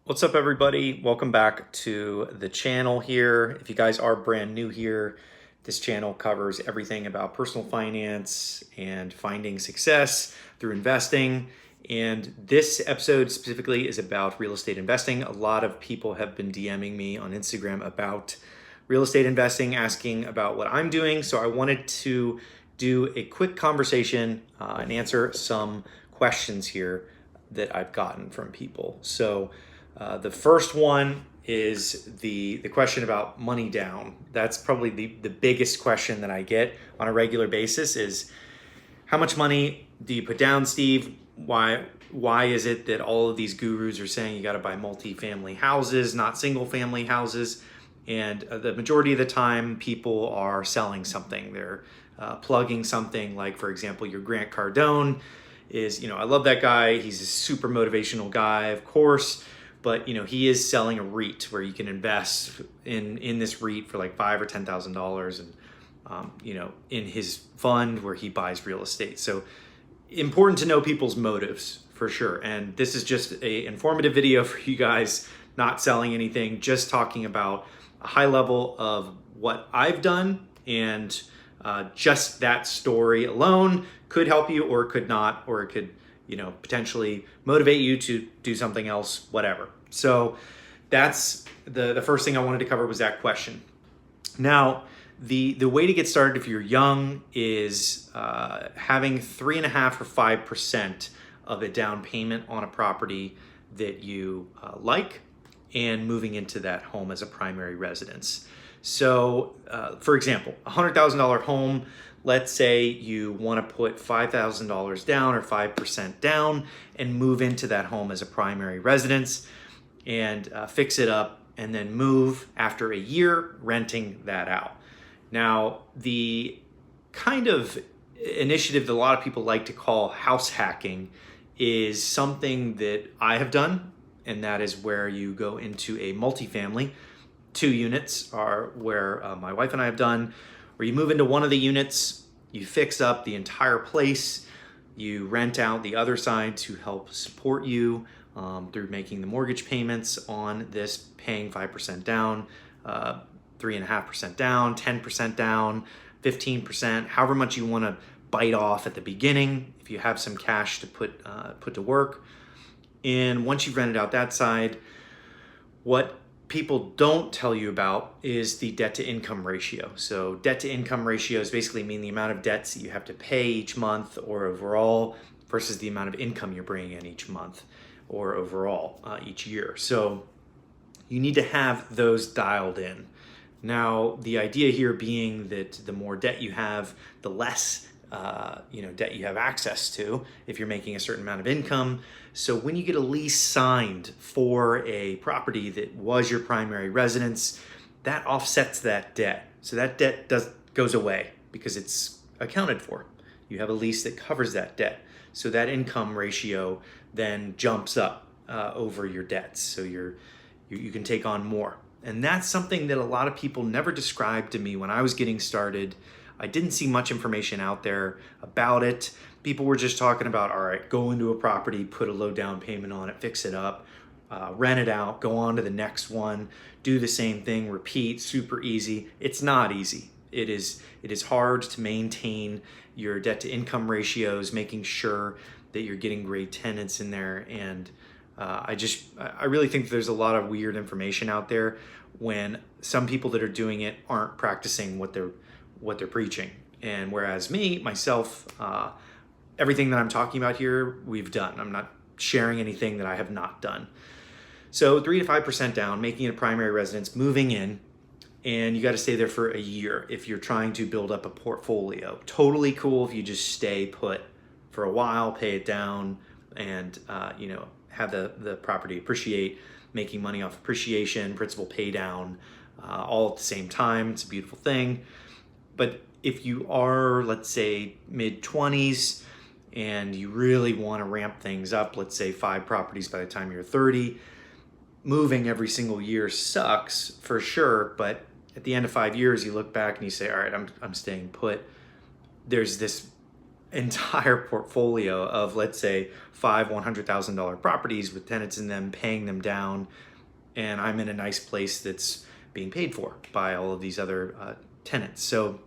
What's up, everybody? Welcome back to the channel here. If you guys are brand new here, this channel covers everything about personal finance and finding success through investing. And this episode specifically is about real estate investing. A lot of people have been DMing me on Instagram about real estate investing, asking about what I'm doing. So I wanted to do a quick conversation and answer some questions here that I've gotten from people. So the first one is the question about money down. That's probably the biggest question that I get on a regular basis is how much money do you put down, Steve? Why is it that all of these gurus are saying you got to buy multi-family houses, not single family houses? And the majority of the time people are selling something. They're plugging something like, for example, your Grant Cardone is, I love that guy. He's a super motivational guy, of course. But he is selling a REIT where you can invest in this REIT for like $5,000 or $10,000, and in his fund where he buys real estate. So important to know people's motives for sure. And this is just a informative video for you guys, not selling anything, just talking about a high level of what I've done, and just that story alone could help you or it could not, or it could potentially motivate you to do something else, whatever. So that's the first thing I wanted to cover was that question. Now, the way to get started if you're young is having 3.5% or 5% of a down payment on a property that you like, and moving into that home as a primary residence. So, for example, a $100,000 home. Let's say you want to put $5,000 down or 5% down and move into that home as a primary residence and fix it up, and then move after a year renting that out. Now, the kind of initiative that a lot of people like to call house hacking is something that I have done, and that is where you go into a multifamily. 2 units are where my wife and I have done, where you move into one of the units, you fix up the entire place, you rent out the other side to help support you through making the mortgage payments on this, paying 5% down, 3.5% down, 10% down, 15%, however much you want to bite off at the beginning if you have some cash to put to work. And once you've rented out that side, what people don't tell you about is the debt to income ratio. So debt to income ratios basically mean the amount of debts that you have to pay each month or overall versus the amount of income you're bringing in each month or overall each year. So you need to have those dialed in. Now, the idea here being that the more debt you have, the less debt you have access to if you're making a certain amount of income. So when you get a lease signed for a property that was your primary residence, that offsets that debt. So that debt goes away because it's accounted for. You have a lease that covers that debt. So that income ratio then jumps up over your debts. So you can take on more. And that's something that a lot of people never described to me when I was getting started. I didn't see much information out there about it. People were just talking about, all right, go into a property, put a low down payment on it, fix it up, rent it out, go on to the next one, do the same thing, repeat, super easy. It's not easy. It is hard to maintain your debt to income ratios, making sure that you're getting great tenants in there. And I really think there's a lot of weird information out there when some people that are doing it aren't practicing what they're preaching. And whereas myself, everything that I'm talking about here, we've done. I'm not sharing anything that I have not done. So 3 to 5% down, making it a primary residence, moving in, and you got to stay there for a year if you're trying to build up a portfolio. Totally cool if you just stay put for a while, pay it down, and have the property appreciate, making money off appreciation, principal pay down, all at the same time. It's a beautiful thing. But if you are, let's say, mid-20s and you really want to ramp things up, let's say 5 properties by the time you're 30, moving every single year sucks for sure. But at the end of 5 years, you look back and you say, all right, I'm staying put. There's this entire portfolio of, let's say, five $100,000 properties with tenants in them, paying them down, and I'm in a nice place that's being paid for by all of these other tenants. So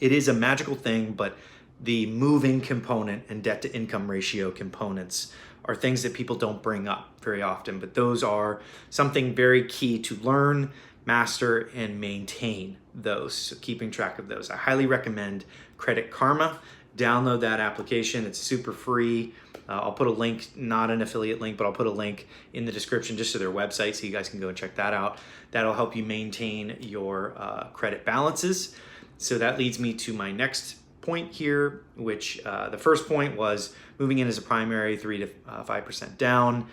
it is a magical thing, but the moving component and debt to income ratio components are things that people don't bring up very often, but those are something very key to learn, master, and maintain those. So keeping track of those. I highly recommend Credit Karma. Download that application. It's super free. I'll put a link, not an affiliate link, but I'll put a link in the description just to their website so you guys can go and check that out. That'll help you maintain your credit balances. So that leads me to my next point here, which the first point was moving in as a primary, 3 to 5% down.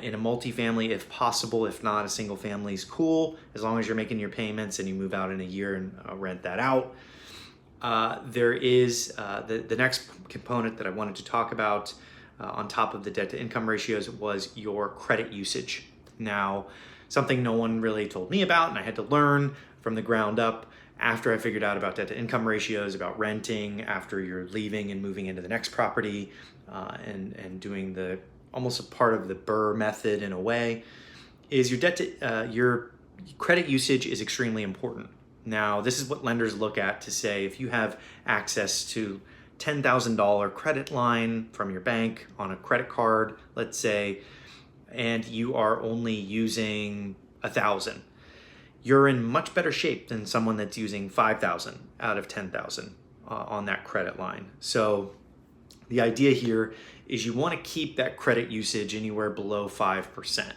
In a multifamily, if possible. If not, a single family is cool, as long as you're making your payments and you move out in a year and rent that out. There is the next component that I wanted to talk about on top of the debt to income ratios was your credit usage. Now, something no one really told me about, and I had to learn from the ground up after I figured out about debt to income ratios, about renting after you're leaving and moving into the next property, and doing the almost a part of the Burr method in a way, is your credit usage is extremely important. Now, this is what lenders look at to say if you have access to $10,000 credit line from your bank on a credit card, let's say, and you are only using 1,000, you're in much better shape than someone that's using 5,000 out of 10,000 on that credit line. So the idea here is you want to keep that credit usage anywhere below 5%.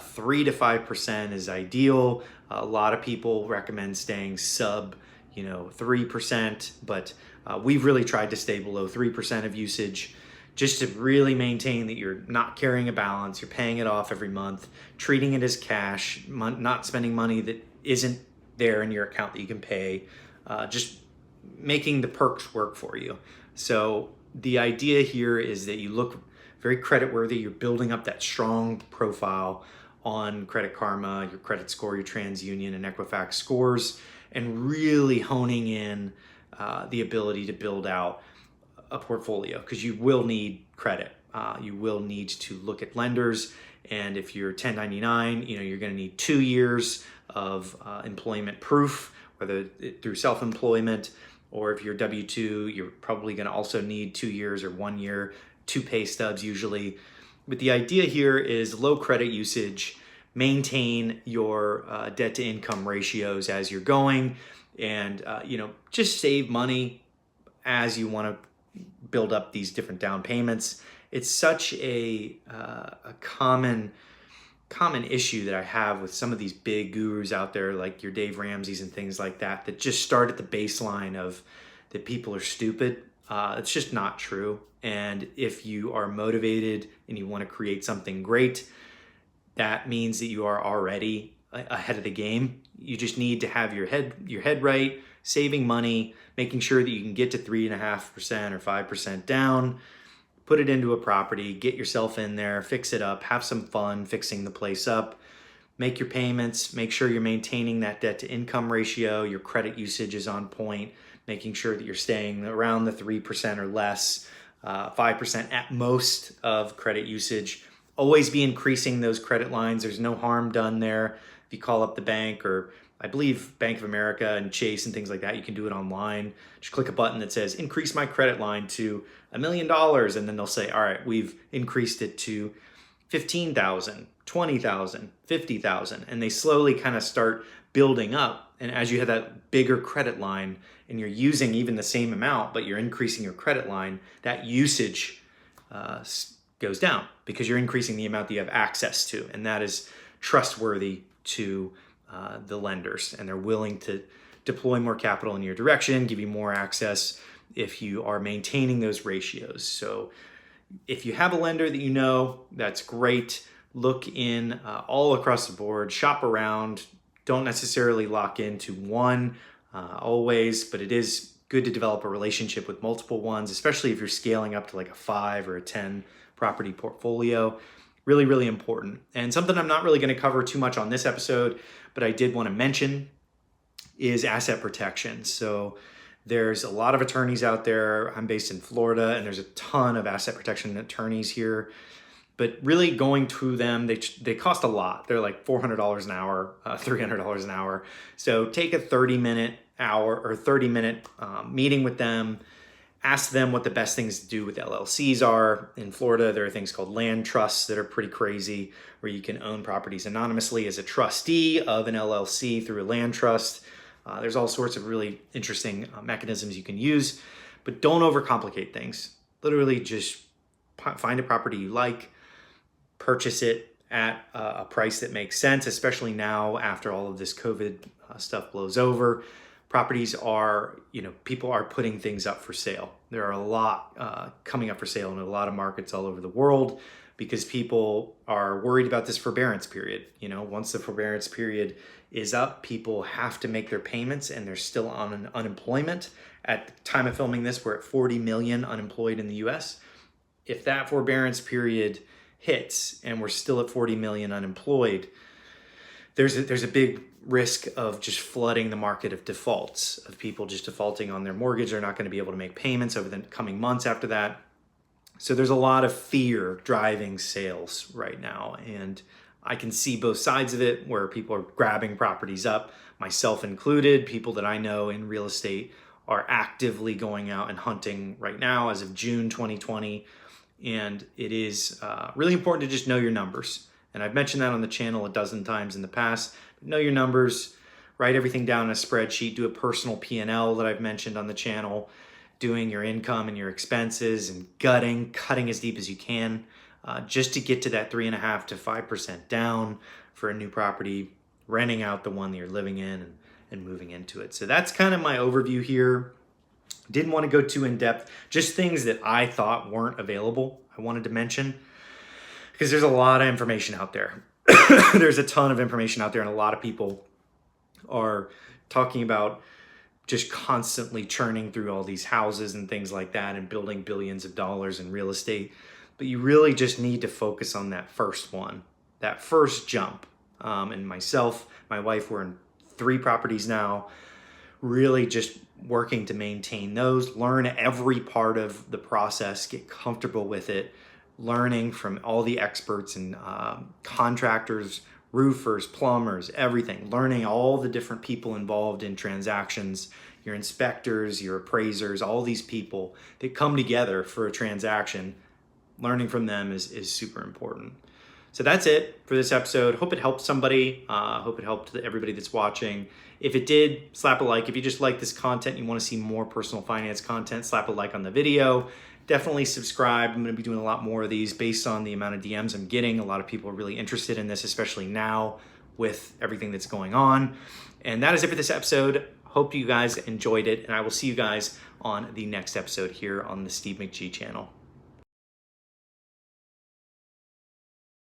3 to 5% is ideal. A lot of people recommend staying sub 3%, but we've really tried to stay below 3% of usage, just to really maintain that you're not carrying a balance, you're paying it off every month, treating it as cash, not spending money that isn't there in your account that you can pay, just making the perks work for you. So the idea here is that you look very creditworthy, you're building up that strong profile on Credit Karma, your credit score, your TransUnion and Equifax scores, and really honing in the ability to build out a portfolio, because you will need credit. You will need to look at lenders, and if you're 1099, you're going to need 2 years of employment proof, whether through self-employment or if you're W-2, you're probably going to also need 2 years or 1 year, 2 pay stubs usually. But the idea here is low credit usage, maintain your debt to income ratios as you're going, and just save money as you want to build up these different down payments. It's such a common issue that I have with some of these big gurus out there, like your Dave Ramsey's and things like that, that just start at the baseline of that people are stupid. It's just not true. And if you are motivated and you want to create something great, that means that you are already ahead of the game. You just need to have your head right, saving money, making sure that you can get to 3.5% or 5% down, put it into a property, get yourself in there, fix it up, have some fun fixing the place up, make your payments, make sure you're maintaining that debt to income ratio, your credit usage is on point, making sure that you're staying around the 3% or less, 5% at most of credit usage. Always be increasing those credit lines. There's no harm done there. If you call up the bank, or I believe Bank of America and Chase and things like that, you can do it online. Just click a button that says increase my credit line to $1 million, and then they'll say, all right, we've increased it to 15,000, 20,000, 50,000, and they slowly kind of start building up. And as you have that bigger credit line and you're using even the same amount, but you're increasing your credit line, that usage goes down because you're increasing the amount that you have access to, and that is trustworthy to the lenders, and they're willing to deploy more capital in your direction, give you more access if you are maintaining those ratios. So if you have a lender that you know, that's great. Look in all across the board, shop around. Don't necessarily lock into one always, but it is good to develop a relationship with multiple ones, especially if you're scaling up to like a 5 or a 10 property portfolio. Really, really important. And something I'm not really going to cover too much on this episode, but I did want to mention is asset protection. So There's a lot of attorneys out there. I'm based in Florida, and there's a ton of asset protection attorneys here. But really going to them, they cost a lot. They're like $400 an hour, $300 an hour. So take a 30-minute meeting with them. Ask them what the best things to do with LLCs are. In Florida, there are things called land trusts that are pretty crazy, where you can own properties anonymously as a trustee of an LLC through a land trust. There's all sorts of really interesting mechanisms you can use, but don't overcomplicate things. Literally just find a property you like, purchase it at a price that makes sense, especially now after all of this COVID stuff blows over. Properties are, people are putting things up for sale. There are a lot coming up for sale in a lot of markets all over the world because people are worried about this forbearance period. Once the forbearance period is up, people have to make their payments and they're still on unemployment. At the time of filming this, we're at 40 million unemployed in the US. If that forbearance period hits and we're still at 40 million unemployed, there's a big risk of just flooding the market of defaults, of people just defaulting on their mortgage. They're not going to be able to make payments over the coming months after that. So there's a lot of fear driving sales right now. And I can see both sides of it, where people are grabbing properties up, myself included. People that I know in real estate are actively going out and hunting right now as of June 2020. And it is really important to just know your numbers. And I've mentioned that on the channel a dozen times in the past. Know your numbers, write everything down in a spreadsheet, do a personal P&L that I've mentioned on the channel, doing your income and your expenses and cutting as deep as you can, just to get to that 3.5% to 5% down for a new property, renting out the one that you're living in and moving into it. So that's kind of my overview here. Didn't want to go too in depth, just things that I thought weren't available I wanted to mention, because there's a lot of information out there. There's a ton of information out there, and a lot of people are talking about just constantly churning through all these houses and things like that and building billions of dollars in real estate. But you really just need to focus on that first one, that first jump. And myself, my wife, we're in 3 properties now, really just working to maintain those, learn every part of the process, get comfortable with it, learning from all the experts and contractors, roofers, plumbers, everything, learning all the different people involved in transactions, your inspectors, your appraisers, all these people that come together for a transaction. Learning from them is super important. So that's it for this episode. Hope it helped somebody. Hope it helped everybody that's watching. If it did, slap a like. If you just like this content and you want to see more personal finance content, slap a like on the video. Definitely subscribe. I'm going to be doing a lot more of these based on the amount of DMs I'm getting. A lot of people are really interested in this, especially now with everything that's going on. And that is it for this episode. Hope you guys enjoyed it, and I will see you guys on the next episode here on the Steve McG channel.